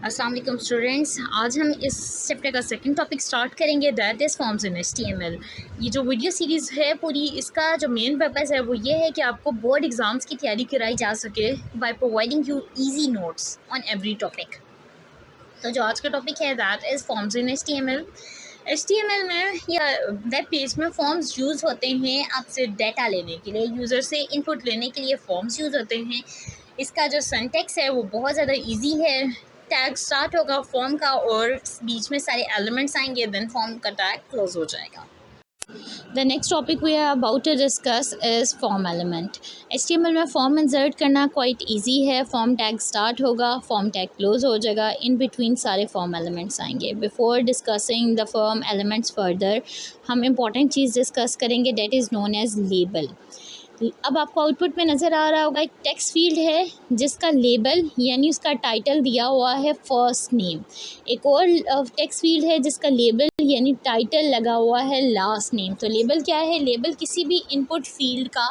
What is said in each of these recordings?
अस्सलाम वालेकुम स्टूडेंट्स। आज हम इस चैप्टर का सेकंड टॉपिक स्टार्ट करेंगे, that is forms in HTML. ये जो वीडियो सीरीज़ है पूरी, इसका जो मेन पर्पस है वो ये है कि आपको बोर्ड एग्ज़ाम्स की तैयारी कराई जा सके by providing you easy notes on every topic. तो जो आज का टॉपिक है that is forms in HTML. HTML में या वेब पेज में फॉर्म्स यूज़ होते हैं आपसे डेटा लेने के लिए, यूज़र से इनपुट लेने के लिए फॉर्म्स यूज़ होते हैं। इसका जो सिंटैक्स है वो बहुत ज़्यादा इजी है। टैग स्टार्ट होगा फॉर्म का और बीच में सारे एलिमेंट्स आएंगे, देन फॉर्म का टैग क्लोज हो जाएगा। The next topic we are about to discuss is form element. HTML में फॉर्म इंसर्ट करना क्वाइट इजी है। फॉर्म टैग स्टार्ट होगा, फॉर्म टैग क्लोज हो जाएगा, इन बिटवीन सारे फॉर्म एलिमेंट्स आएंगे। Before discussing the form elements further, हम important चीज़ डिस्कस करेंगे that is known as label. अब आपको आउटपुट में नज़र आ रहा होगा एक टेक्स्ट फील्ड है जिसका लेबल यानी उसका टाइटल दिया हुआ है फर्स्ट नेम। एक और टेक्स्ट फील्ड है जिसका लेबल यानी टाइटल लगा हुआ है लास्ट नेम। तो लेबल क्या है? लेबल किसी भी इनपुट फील्ड का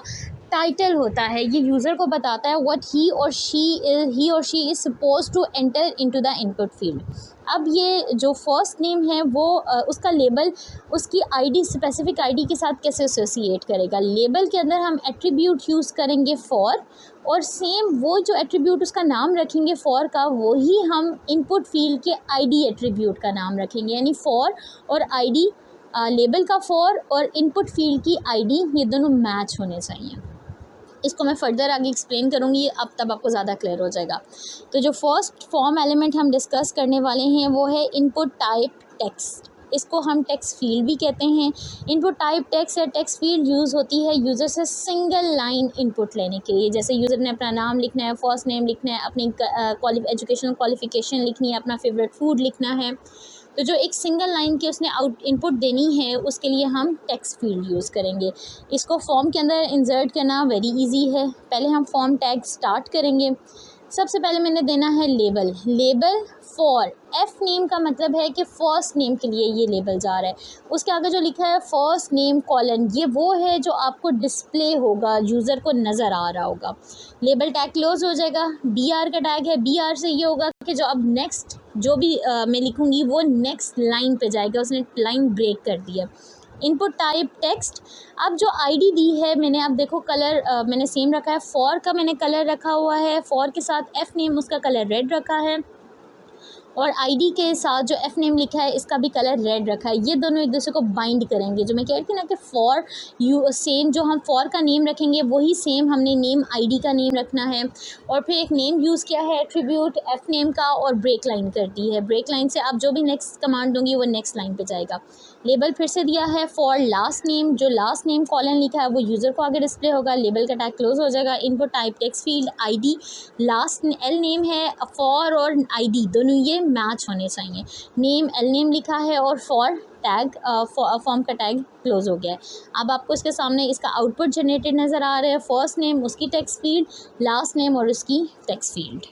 टाइटल होता है। ये यूज़र को बताता है व्हाट ही और she is suppose to enter into the input field. अब ये जो फर्स्ट नेम है वो उसका लेबल उसकी आईडी, स्पेसिफिक आईडी के साथ कैसे एसोसिएट करेगा। लेबल के अंदर हम एट्रीब्यूट यूज़ करेंगे फॉर, और सेम वो जो एट्रीब्यूट उसका नाम रखेंगे फॉर का, वो ही हम इनपुट फील्ड के आईडी एट्रीब्यूट का नाम रखेंगे। यानी फॉर और आईडी, लेबल का फॉर और इनपुट फील्ड की आईडी, ये दोनों मैच होने चाहिए। इसको मैं फर्दर आगे एक्सप्लेन करूँगी, अब तब आपको ज़्यादा क्लियर हो जाएगा। तो जो फर्स्ट फॉर्म एलिमेंट हम डिस्कस करने वाले हैं वो है इनपुट टाइप टेक्स्ट। इसको हम टेक्स्ट फील्ड भी कहते हैं। इनपुट टाइप टेक्स्ट या टेक्स्ट फील्ड यूज़ होती है यूज़र से सिंगल लाइन इनपुट लेने के लिए। जैसे यूज़र ने अपना नाम लिखना है, फर्स्ट नेम लिखना है, अपनी एजुकेशनल क्वालिफिकेशन लिखनी है, अपना फेवरेट फूड लिखना है, तो जो एक सिंगल लाइन की उसने इनपुट देनी है उसके लिए हम टेक्स्ट फील्ड यूज़ करेंगे। इसको फॉर्म के अंदर इंसर्ट करना वेरी इजी है। पहले हम फॉर्म टैग स्टार्ट करेंगे। सबसे पहले मैंने देना है label. Label for, F name का मतलब है कि फ़र्स्ट नेम के लिए ये लेबल जा रहा है। उसके आगे जो लिखा है फर्स्ट नेम कॉलन, ये वो है जो आपको डिस्प्ले होगा, यूज़र को नज़र आ रहा होगा। लेबल टैग क्लोज हो जाएगा। बी आर का टैग है, बी आर से ये होगा कि जो अब नेक्स्ट जो भी मैं लिखूँगी वो नेक्स्ट लाइन पे जाएगा, उसने लाइन ब्रेक कर दी है। Input type text. अब जो आईडी दी है मैंने, अब देखो कलर मैंने सेम रखा है। फॉर का मैंने कलर रखा हुआ है, फॉर के साथ एफ नेम उसका कलर रेड रखा है, और आईडी के साथ जो एफ नेम लिखा है इसका भी कलर रेड रखा है। ये दोनों एक दूसरे को बाइंड करेंगे। जो मैं कह रही थी ना कि फॉर यू सेम, जो हम फॉर का नेम रखेंगे वही सेम हमने नेम आईडी का नेम रखना है। और फिर एक नेम यूज़ किया है एट्रीब्यूट एफ नेम का, और ब्रेक लाइन कर दी है। ब्रेक लाइन से आप जो भी नेक्स्ट कमांड दूंगी वो नेक्स्ट लाइन पे जाएगा। लेबल फिर से दिया है फॉर लास्ट नेम, जो लास्ट नेम कॉलन लिखा है वो यूज़र को आगे डिस्प्ले होगा। लेबल का टैग क्लोज हो जाएगा। Input type text field ID, last L name है, फॉर और आईडी दोनों ये मैच होने चाहिए। नेम एल नेम लिखा है और फॉर टैग फॉर्म का टैग क्लोज हो गया है। अब आपको इसके सामने इसका आउटपुट जनरेटेड नज़र आ रहा है। फर्स्ट नेम उसकी टेक्स्ट फील्ड, लास्ट नेम और उसकी टेक्स्ट फील्ड।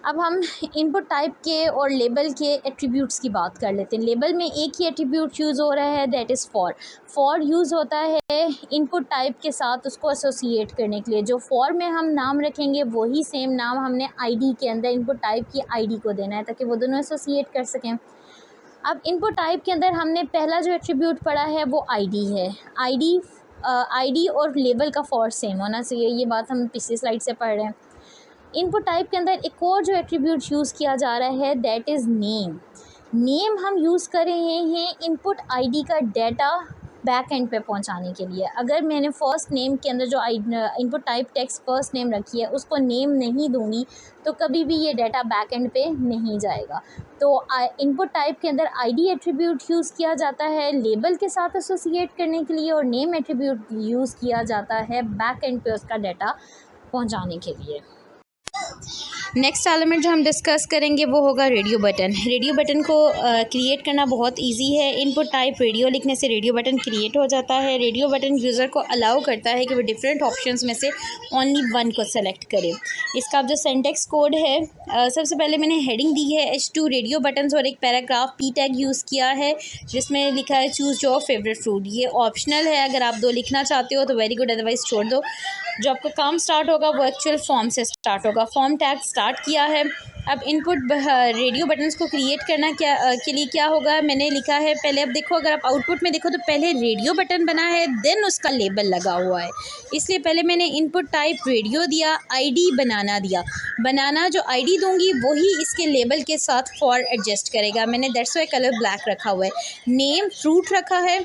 अब हम इनपुट टाइप के और लेबल के एट्रीब्यूट्स की बात कर लेते हैं। लेबल में एक ही एट्रीब्यूट यूज़ हो रहा है, that is for. For use होता है इनपुट टाइप के साथ उसको एसोसिएट करने के लिए। जो फॉर में हम नाम रखेंगे वही सेम नाम हमने आईडी के अंदर इनपुट टाइप की आईडी को देना है, ताकि वो दोनों एसोसिएट कर सकें। अब इनपुट टाइप के अंदर हमने पहला जो एट्रीब्यूट पढ़ा है वो आईडी है। आईडी और लेबल का फॉर सेम होना चाहिए, ये बात हम पिछली स्लाइड से पढ़ रहे हैं। इनपुट टाइप के अंदर एक और जो एट्रीब्यूट यूज़ किया जा रहा है दैट इज़ नेम। नेम हम यूज़ कर रहे हैं इनपुट आईडी का डाटा बैक एंड पे पहुंचाने के लिए। अगर मैंने फ़र्स्ट नेम के अंदर जो input type text first name रखी है उसको नेम नहीं दूंगी तो कभी भी ये डाटा बैक एंड पे नहीं जाएगा। तो इनपुट टाइप के अंदर आईडी एट्रीब्यूट यूज़ किया जाता है लेबल के साथ एसोसिएट करने के लिए, और नेम एट्रीब्यूट यूज़ किया जाता है बैक एंड पे उसका डाटा पहुंचाने के लिए। नेक्स्ट एलिमेंट जो हम डिस्कस करेंगे वो होगा रेडियो बटन। रेडियो बटन को क्रिएट करना बहुत इजी है। इनपुट टाइप रेडियो लिखने से रेडियो बटन क्रिएट हो जाता है। रेडियो बटन यूज़र को अलाउ करता है कि वो डिफरेंट ऑप्शंस में से ओनली वन को सेलेक्ट करे। इसका जो सिंटैक्स कोड है, सबसे पहले मैंने हेडिंग दी है H2 रेडियो बटन्स और एक पैराग्राफ पी टैग यूज़ किया है जिसमें लिखा है चूज़ योर फेवरेट फ्रूट। ये ऑप्शनल है, अगर आप 2 लिखना चाहते हो तो वेरी गुड, अदरवाइज़ छोड़ दो। जो आपका काम स्टार्ट होगा वो एक्चुअल फॉर्म से स्टार्ट होगा। फॉर्म टैग स्टार्ट किया है। अब इनपुट रेडियो बटन्स को क्रिएट करना के लिए क्या होगा, मैंने लिखा है पहले। अब देखो, अगर आप आउटपुट में देखो तो पहले रेडियो बटन बना है देन उसका लेबल लगा हुआ है, इसलिए पहले मैंने इनपुट टाइप रेडियो दिया, आईडी बनाना दिया। बनाना जो आईडी दूंगी वही इसके लेबल के साथ फॉर एडजस्ट करेगा। मैंने दैट्स वाई कलर ब्लैक रखा हुआ है। नेम फ्रूट रखा है।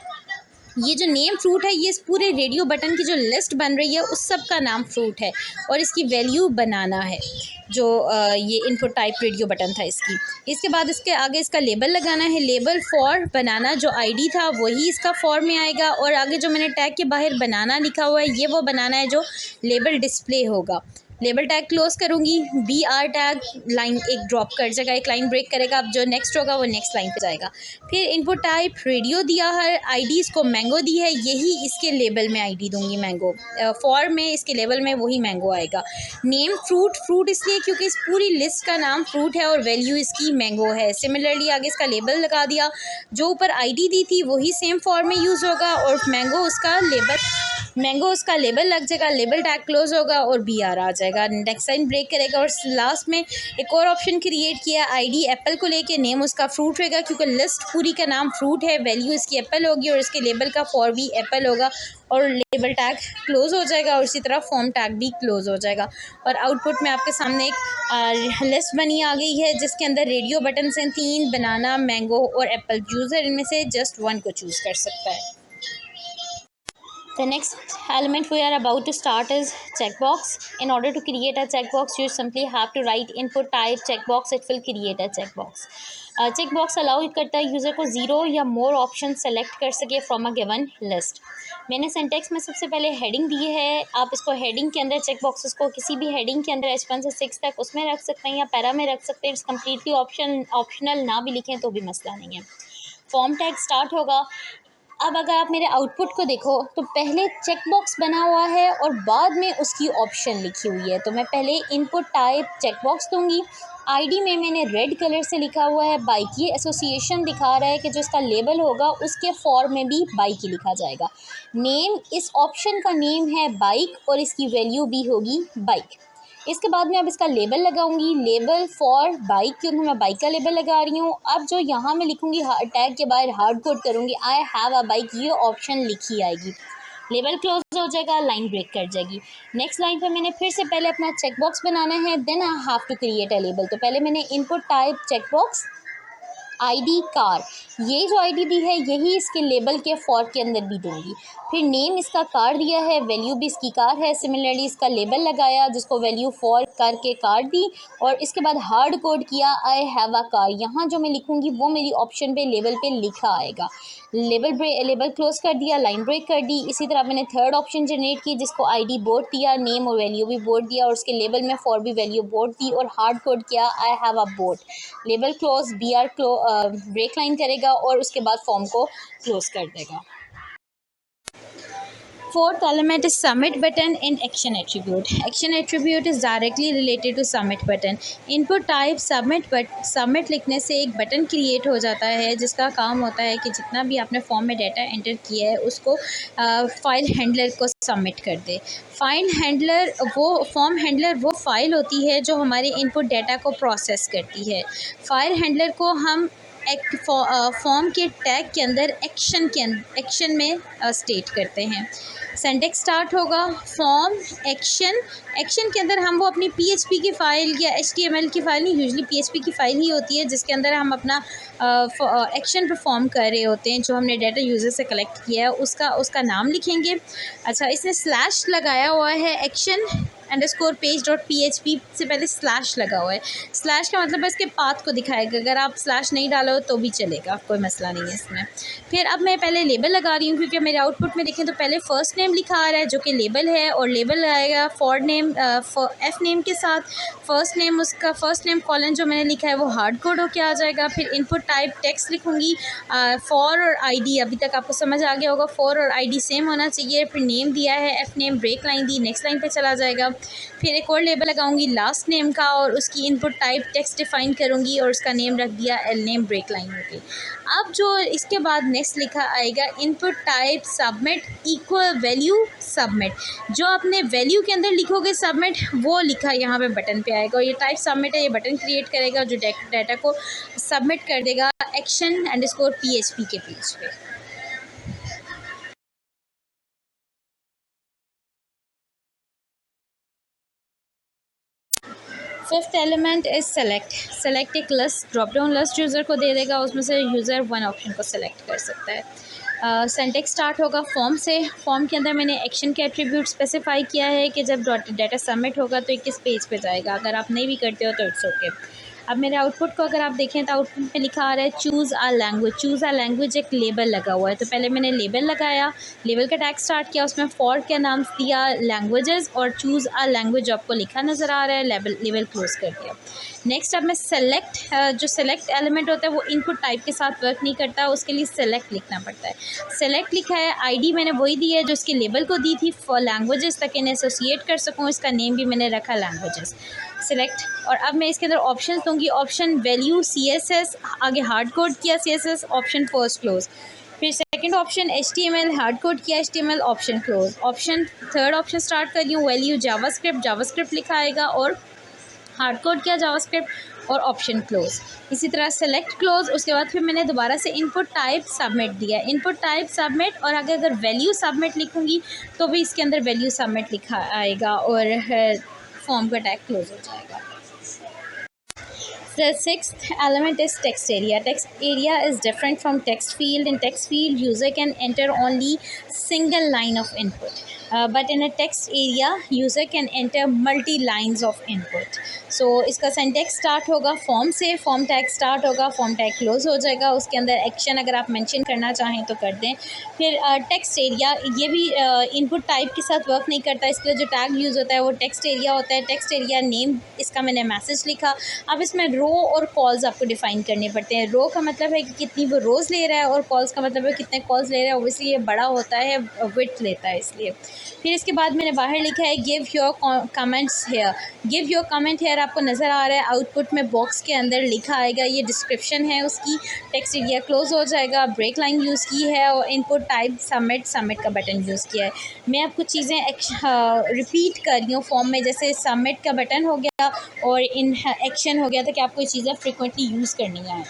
ये जो नेम फ्रूट है ये इस पूरे रेडियो बटन की जो लिस्ट बन रही है उस सब का नाम फ्रूट है, और इसकी वैल्यू बनाना है जो ये इनपुट टाइप रेडियो बटन था इसकी। इसके बाद इसके आगे इसका लेबल लगाना है। लेबल फॉर बनाना जो आईडी था वही इसका फॉर में आएगा, और आगे जो मैंने टैग के बाहर बनाना लिखा हुआ है ये वो बनाना है जो लेबल डिस्प्ले होगा। लेबल टैग क्लोज करूँगी, BR टैग लाइन एक ड्रॉप कर जाएगा, एक लाइन ब्रेक करेगा। अब जो नेक्स्ट होगा वो नेक्स्ट लाइन पे जाएगा। फिर इनपुट टाइप रेडियो दिया है, आईडी इसको मैंगो दी है, यही इसके लेबल में आईडी दूंगी मैंगो। फॉर में इसके लेबल में वही मैंगो आएगा। नेम फ्रूट, फ्रूट इसलिए क्योंकि इस पूरी लिस्ट का नाम फ्रूट है और वैल्यू इसकी मैंगो है। सिमिलरली आगे इसका लेबल लगा दिया, जो ऊपर आईडी दी थी वही सेम फॉर में यूज़ होगा, और मैंगो उसका लेबल लग जाएगा। लेबल टैग क्लोज होगा और BR आ जाएगा। नेक्स्ट लाइन ब्रेक करेगा, और लास्ट में एक और ऑप्शन क्रिएट किया, आईडी एप्पल को लेके, नेम उसका फ्रूट रहेगा क्योंकि लिस्ट पूरी का नाम फ्रूट है, वैल्यू इसकी एप्पल होगी, और इसके लेबल का फॉर भी एप्पल होगा, और लेबल टैग क्लोज हो जाएगा, और इसी तरह फॉर्म टैग भी क्लोज हो जाएगा। और आउटपुट में आपके सामने एक लिस्ट बनी आ गई है जिसके अंदर रेडियो बटन हैं 3, बनाना, मैंगो और एप्पल। यूज़र इनमें से जस्ट वन को चूज़ कर सकता है। The next element we are about to start is checkbox. In order to create a checkbox, you simply have to write input type checkbox. It will create a checkbox. Checkbox allow करता है user को 0 या more option select कर सके from a given list. मैंने syntax में सबसे पहले हेडिंग दी है। आप इसको हेडिंग के अंदर चेकबॉक्सेस को किसी भी हेडिंग के अंदर H1 से 6 तक उसमें रख सकते हैं या पैरा में रख सकते हैं। इट्स कम्प्लीटली ऑप्शनल, ना भी लिखें तो भी मसला नहीं है। फॉर्म टैग स्टार्ट होगा। अब अगर आप मेरे आउटपुट को देखो तो पहले चेकबॉक्स बना हुआ है और बाद में उसकी ऑप्शन लिखी हुई है। तो मैं पहले इनपुट टाइप चेकबॉक्स दूंगी। आईडी में मैंने रेड कलर से लिखा हुआ है बाइक। ये एसोसिएशन दिखा रहा है कि जो इसका लेबल होगा उसके फॉर्म में भी बाइक ही लिखा जाएगा। नेम, इस ऑप्शन का नेम है बाइक और इसकी वैल्यू भी होगी बाइक। इसके बाद में अब इसका लेबल लगाऊंगी, लेबल फॉर बाइक, क्योंकि मैं बाइक का लेबल लगा रही हूँ। अब जो यहाँ मैं लिखूंगी टैग के बाहर हार्ड कोड करूँगी आई हैव अ बाइक, ये ऑप्शन लिखी आएगी। लेबल क्लोज हो जाएगा, लाइन ब्रेक कर जाएगी। नेक्स्ट लाइन पे मैंने फिर से पहले अपना चेकबॉक्स बनाना है, then I have to create a label. तो पहले मैंने input type checkbox ID car, ये जो आईडी दी है यही इसके लेबल के फॉर के अंदर भी दूंगी। फिर नेम इसका कार दिया है, वैल्यू भी इसकी कार है। सिमिलरली इसका लेबल लगाया जिसको वैल्यू फॉर करके कार दी, और इसके बाद हार्ड कोड किया आई हैव अ कार। यहाँ जो मैं लिखूंगी वो मेरी ऑप्शन पे लेबल पे लिखा आएगा। लेबल क्लोज कर दिया, लाइन ब्रेक कर दी। इसी तरह मैंने थर्ड ऑप्शन जनरेट की जिसको आईडी बोर्ड दिया, नेम और वैल्यू भी बोर्ड दिया, और उसके लेबल में फॉर भी वैल्यू बोर्ड दी, और हार्ड कोड किया I have a board. Label close, BR break line करेगा और उसके बाद फॉर्म को क्लोज कर देगा। Fourth element is submit button in action attribute. Action attribute is directly related to submit button. Input type submit, but submit लिखने से एक बटन क्रिएट हो जाता है जिसका काम होता है कि जितना भी आपने फॉर्म में डाटा एंटर किया है उसको फाइल हैंडलर को सबमिट कर दे। फाइल हैंडलर वो फाइल होती है जो हमारे इनपुट डाटा को प्रोसेस करती है। फाइल हैंडलर को हम एक फॉर्म के टैग के अंदर एक्शन में स्टेट करते हैं। सिंटैक्स स्टार्ट होगा फॉर्म एक्शन के अंदर हम वो अपनी पीएचपी की फ़ाइल या एचटीएमएल की फ़ाइल नहीं, यूजुअली पीएचपी की फ़ाइल ही होती है जिसके अंदर हम अपना एक्शन परफॉर्म कर रहे होते हैं जो हमने डाटा यूज़र से कलेक्ट किया है उसका नाम लिखेंगे। अच्छा, इसने स्लैश लगाया हुआ है एक्शन _page.php से पहले स्लैश लगा हुआ है। स्लैश का मतलब है इसके पाथ को दिखाएगा, अगर आप स्लैश नहीं डालो तो भी चलेगा, कोई मसला नहीं है इसमें। फिर अब मैं पहले लेबल लगा रही हूँ क्योंकि मेरे आउटपुट में देखें तो पहले फ़र्स्ट नेम लिखा आ रहा है जो कि लेबल है, और लेबल आएगा फॉर नेम एफ नेम के साथ। उसका फर्स्ट नेम कॉलन जो मैंने लिखा है वो हार्ड कोड होकर आ जाएगा। फिर इनपुट टाइप टेक्स्ट लिखूँगी, फॉर और आईडी अभी तक आपको समझ आ गया होगा, फॉर और आईडी सेम होना चाहिए। फिर नेम दिया है एफ नेम, ब्रेक लाइन दी, नेक्स्ट लाइन पे चला जाएगा। फिर एक और लेबल लगाऊंगी लास्ट नेम का और उसकी इनपुट टाइप टेक्स्ट डिफाइन करूंगी और उसका नेम रख दिया एल नेम, ब्रेक लाइन हो गई। अब जो इसके बाद नेक्स्ट लिखा आएगा input type submit equal value submit. जो आपने वैल्यू के अंदर लिखोगे सबमिट वो लिखा यहाँ पे बटन पे आएगा, और ये टाइप सबमिट है, ये बटन क्रिएट करेगा जो डाटा को सबमिट कर देगा action_php के पेज पे। फिफ्थ एलिमेंट इज़ सेलेक्ट एक list, drop down list user को दे देगा, उसमें से यूज़र वन ऑप्शन को सेलेक्ट कर सकता है। सिंटैक्स स्टार्ट होगा फॉर्म से। फॉर्म के अंदर मैंने एक्शन के एट्रीब्यूट स्पेसिफाई किया है कि जब डाटा सबमिट होगा तो किस पेज पे जाएगा, अगर आप नहीं भी करते हो तो इट्स ओके। अब मेरे आउटपुट को अगर आप देखें तो आउटपुट पे लिखा आ रहा है चूज़ आ लैंग्वेज एक लेबल लगा हुआ है। तो पहले मैंने लेबल लगाया, लेबल का टैग स्टार्ट किया, उसमें फॉर का नाम दिया लैंग्वेजेस और चूज़ आ लैंग्वेज आपको लिखा नज़र आ रहा है, लेबल क्लोज कर दिया। नेक्स्ट अब मैं जो सेलेक्ट एलिमेंट होता है वो इनपुट टाइप के साथ वर्क नहीं करता, उसके लिए सेलेक्ट लिखना पड़ता है। सेलेक्ट लिखा है, आईडी मैंने वही दी है जो इसके लेबल को दी थी फॉर लैंग्वेजेस, ताकि इन्हें एसोसिएट कर सकूँ। इसका नेम भी मैंने रखा लैंग्वेजेस सेलेक्ट। और अब मैं इसके अंदर ऑप्शन दूँगी, ऑप्शन वैल्यू CSS, आगे हार्ड कोड किया CSS, ऑप्शन फर्स्ट क्लोज। फिर second option HTML, hard code किया HTML, option close. Third option start कर रही हूँ, वैल्यू जावास्क्रिप्ट लिखा आएगा और हार्ड कोड किया जावास्क्रिप्ट और ऑप्शन क्लोज। इसी तरह सेलेक्ट क्लोज। उसके बाद फिर मैंने दोबारा से इनपुट टाइप सबमिट दिया, इनपुट टाइप सबमिट, और अगर वैल्यू सबमिट लिखूँगी तो भी इसके अंदर वैल्यू सबमिट लिखा आएगा और फॉर्म का टैग क्लोज हो जाएगा। The sixth element is text area. Text area is different from text field. In text field, user can enter only single line of input. But in a text area, user can enter multi lines of input. So इसका syntax start होगा form से, form tag start होगा, form tag close हो जाएगा। उसके अंदर action अगर आप मेंशन करना चाहें तो कर दें। फिर टेक्स्ट एरिया, ये भी इनपुट टाइप के साथ वर्क नहीं करता, इसके लिए जो टैग यूज़ होता है वो टेक्स्ट एरिया होता है। टेक्स्ट एरिया नेम इसका मैंने मैसेज लिखा। अब इसमें रो और कॉल्स आपको डिफ़ाइन करने पड़ते हैं। रो का मतलब है कि कितनी वो रोज़ ले रहा है और कॉल्स का मतलब है कितने कॉल्स ले रहा है। ओबियसली ये बड़ा होता है, विड्थ लेता है इसलिए। फिर इसके बाद मैंने बाहर लिखा है give your comments here. Give your comment here आपको नज़र आ रहा है आउटपुट में, बॉक्स के अंदर लिखा आएगा, ये डिस्क्रिप्शन है उसकी। टेक्स्ट एरिया क्लोज हो जाएगा, ब्रेक लाइन यूज़ की है और इनपुट टाइप सबमिट का बटन यूज़ किया है। मैं आपको चीज़ें रिपीट कर रही हूँ फॉर्म में, जैसे सबमिट का बटन हो गया और इन एक्शन हो गया, ताकि आपको ये चीज़ें फ्रिक्वेंटली यूज़ करनी है।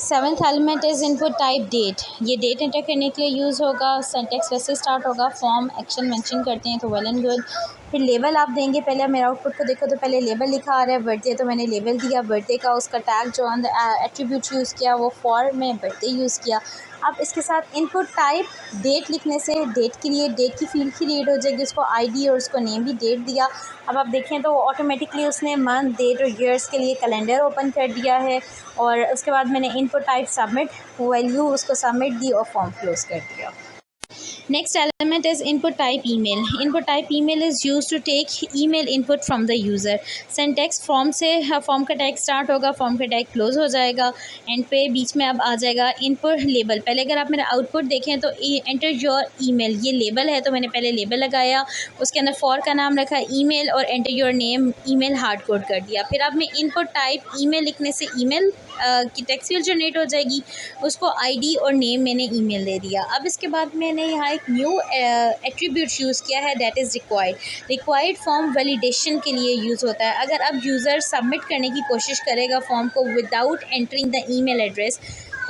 Seventh element is input type date. ये डेट एंटर करने के लिए यूज़ होगा। सिंटैक्स वैसे स्टार्ट होगा फॉर्म एक्शन मेंशन करते हैं तो वेल एंड गुड। फिर लेबल आप देंगे, पहले आप मेरे आउटपुट को देखो तो पहले लेबल लिखा आ रहा है बर्थडे, तो मैंने लेबल दिया बर्थडे का। उसका टैग जो अंदर एट्रीब्यूट यूज़ किया वो फॉर में बर्थडे यूज़ किया। अब इसके साथ इनपुट टाइप डेट लिखने से डेट की फील्ड क्रिएट हो जाएगी, उसको आईडी और उसको नेम भी डेट दिया। अब आप देखें तो ऑटोमेटिकली उसने मंथ, डेट और ईयर्स के लिए कैलेंडर ओपन कर दिया है। और उसके बाद मैंने इनपुट टाइप सबमिट, वैल्यू उसको सबमिट दी और फॉर्म क्लोज कर दिया। Next element is input type email. Input type email is used to take email input from the user. Send text form से फॉर्म का टैग स्टार्ट होगा, form का tag close हो जाएगा, एंड पे बीच में अब आ जाएगा इनपुट लेबल। पहले अगर आप मेरा आउटपुट देखें तो एंटर योर ईमेल, ये लेबल है तो मैंने पहले लेबल लगाया, उसके अंदर फॉर का नाम रखा ईमेल और enter your name email hard code कर दिया। फिर अब मैं इनपुट टाइप ईमेल लिखने से ईमेल की टेक्स्ट फील्ड जनरेट हो जाएगी, उसको आईडी और नेम मैंने ईमेल दे दिया। अब इसके बाद मैंने यहाँ एक न्यू एट्रीब्यूट यूज़ किया है, that is required. Required form validation के लिए यूज़ होता है। अगर अब यूज़र सबमिट करने की कोशिश करेगा फॉर्म को without entering the email address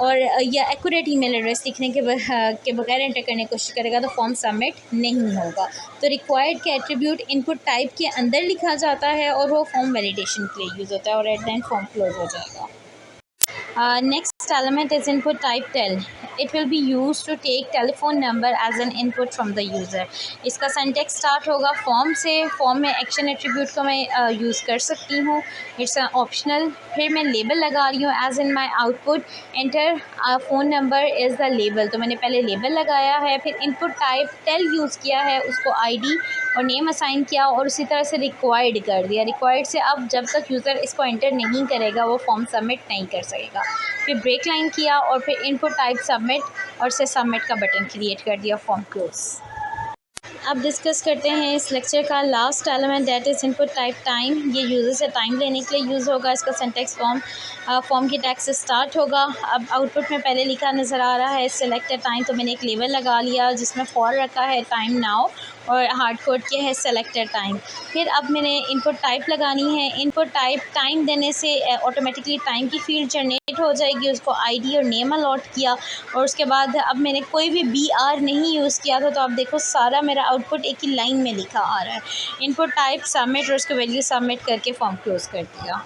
और या एक्यूरेट ईमेल एड्रेस लिखने के बगैर एंटर करने की कोशिश करेगा तो फॉर्म सबमिट नहीं होगा। तो रिक्वायर्ड के एट्रीब्यूट इनपुट टाइप के अंदर लिखा जाता है और वो फॉर्म वैलिडेशन के लिए यूज़ होता है और at the end form close हो जाएगा। Next element is input type tel. It will be used to take telephone number as an input from the user. इसका syntax start होगा फॉर्म से, फॉर्म में एक्शन एट्रीब्यूट को मैं use कर सकती हूँ, इट्स ऑप्शनल। फिर मैं लेबल लगा रही हूँ as in my output enter phone number is the label, तो मैंने पहले लेबल लगाया है। फिर इनपुट टाइप टेल यूज़ किया है, उसको आईडी और नेम असाइन किया और उसी तरह से रिक्वायर्ड कर दिया। रिक्वायर्ड से अब जब तक यूज़र इसको एंटर नहीं करेगा वो फॉर्म सबमिट नहीं कर सकेगा। फिर ब्रेक लाइन किया और फिर इनपुट टाइप सबमिट और से सबमिट का बटन क्रिएट कर दिया, फॉर्म क्लोज। अब डिस्कस करते हैं इस लेक्चर का last element, that is input type time. ये यूज़र से टाइम लेने के लिए यूज़ होगा। इसका सिंटैक्स फॉर्म की टैग से स्टार्ट होगा। अब आउटपुट में पहले लिखा नज़र आ रहा है सेलेक्टेड टाइम, तो मैंने एक लेबल लगा लिया जिसमें फॉर रखा है टाइम नाउ और हार्ड कोड किया है सेलेक्टेड टाइम। फिर अब मैंने इनपुट टाइप लगानी है। इनपुट टाइप टाइम देने से ऑटोमेटिकली टाइम की फील्ड जनरेट हो जाएगी, उसको आईडी और नेम अलॉट किया और उसके बाद अब मैंने कोई भी BR नहीं यूज़ किया था, तो आप देखो सारा मेरा आउटपुट एक ही लाइन में लिखा आ रहा है। इनपुट टाइप सबमिट और उसको वैल्यू सबमिट करके फॉर्म क्लोज कर दिया।